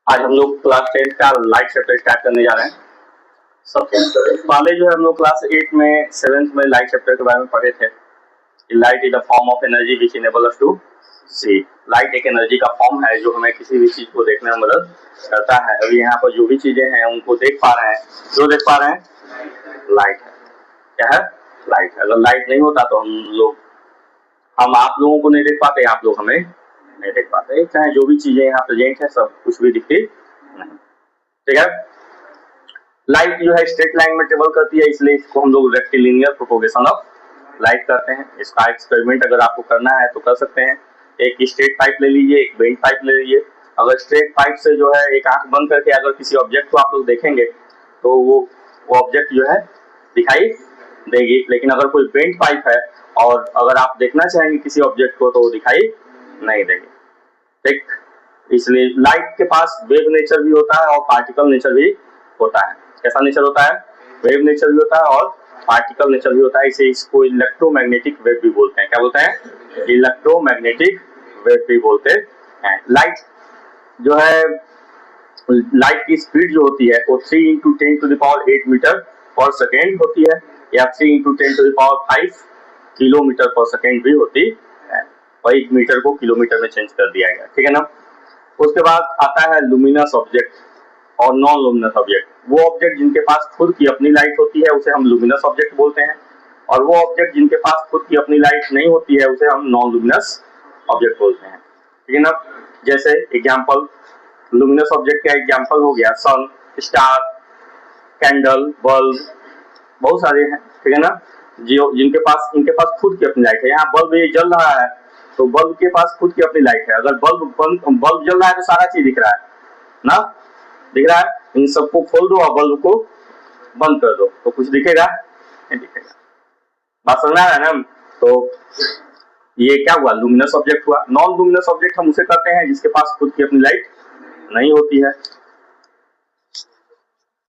आज हम लोग क्लास 10 का लाइट चैप्टर स्टार्ट करने जा रहे हैं। सबसे पहले जो है हम लोग क्लास 8 में 7th में लाइट चैप्टर के बारे में पढ़े थे कि light is a form of energy which enable us to see. Light एक एनर्जी का फॉर्म है जो हमें किसी भी चीज को देखने में मदद करता है। अभी यहाँ पर जो भी चीजें हैं उनको देख पा रहे हैं, जो देख पा रहे हैं लाइट है। क्या है? लाइट है। अगर लाइट नहीं होता तो हम आप लोगों को नहीं देख पाते, आप लोग हमें नहीं देख पाते, चाहे जो भी चीजें यहाँ प्रेजेंट है सब कुछ भी दिखती नहीं। ठीक है। लाइट जो है स्ट्रेट लाइन में ट्रेवल करती है, इसलिए इसको हम लोग रेक्टिलिनियर प्रोपोगेशन ऑफ लाइट करते हैं। इसका एक्सपेरिमेंट अगर आपको करना है तो कर सकते हैं। एक स्ट्रेट पाइप ले लीजिए, एक बेंड पाइप ले लीजिए। अगर स्ट्रेट पाइप से जो है एक आंख बंद करके अगर किसी ऑब्जेक्ट को आप लोग देखेंगे तो वो ऑब्जेक्ट जो है दिखाई देगी, लेकिन अगर कोई बेंड पाइप है और अगर आप देखना चाहेंगे किसी ऑब्जेक्ट को तो वो दिखाई नहीं देगी। ठीक, इसलिए लाइट के पास वेव नेचर भी होता है और पार्टिकल नेचर भी होता है। कैसा नेचर होता है? वेव नेचर भी होता है और पार्टिकल नेचर भी होता है। इसे इसको इलेक्ट्रोमैग्नेटिक वेव भी बोलते हैं। क्या बोलते हैं? इलेक्ट्रोमैग्नेटिक वेव भी बोलते हैं। लाइट जो है, लाइट की स्पीड जो होती है वो 3 × 10⁸ मीटर पर सेकेंड होती है या 3 × 10⁵ किलोमीटर पर सेकेंड भी होती है। वही मीटर को किलोमीटर में चेंज कर दिया गया। ठीक है ना। उसके बाद आता है लुमिनस ऑब्जेक्ट और नॉन लुमिनस ऑब्जेक्ट। वो ऑब्जेक्ट जिनके पास खुद की अपनी लाइट होती है उसे हम लुमिनस ऑब्जेक्ट बोलते हैं, और वो ऑब्जेक्ट जिनके पास खुद की अपनी लाइट नहीं होती है उसे हम नॉन लुमिनस ऑब्जेक्ट बोलते हैं। ठीक है ना। जैसे एग्जाम्पल, लुमिनस ऑब्जेक्ट का एग्जाम्पल हो गया सन, स्टार, कैंडल, बल्ब, बहुत सारे हैं। ठीक है ना। जो इनके पास खुद की अपनी लाइट है। यहाँ बल्ब ये जल रहा है तो बल्ब के पास खुद की अपनी लाइट है। अगर बल्ब जल रहा है तो सारा चीज दिख रहा है ना, दिख रहा है। इन सबको खोल दो और बल्ब को बंद कर दो तो कुछ दिखेगा? नहीं दिखेगा। बात समझ में आ रहा है ना। तो ये क्या हुआ? लुमिनस ऑब्जेक्ट हुआ। नॉन लुमिनस ऑब्जेक्ट हम उसे कहते हैं जिसके पास खुद की अपनी लाइट नहीं होती है।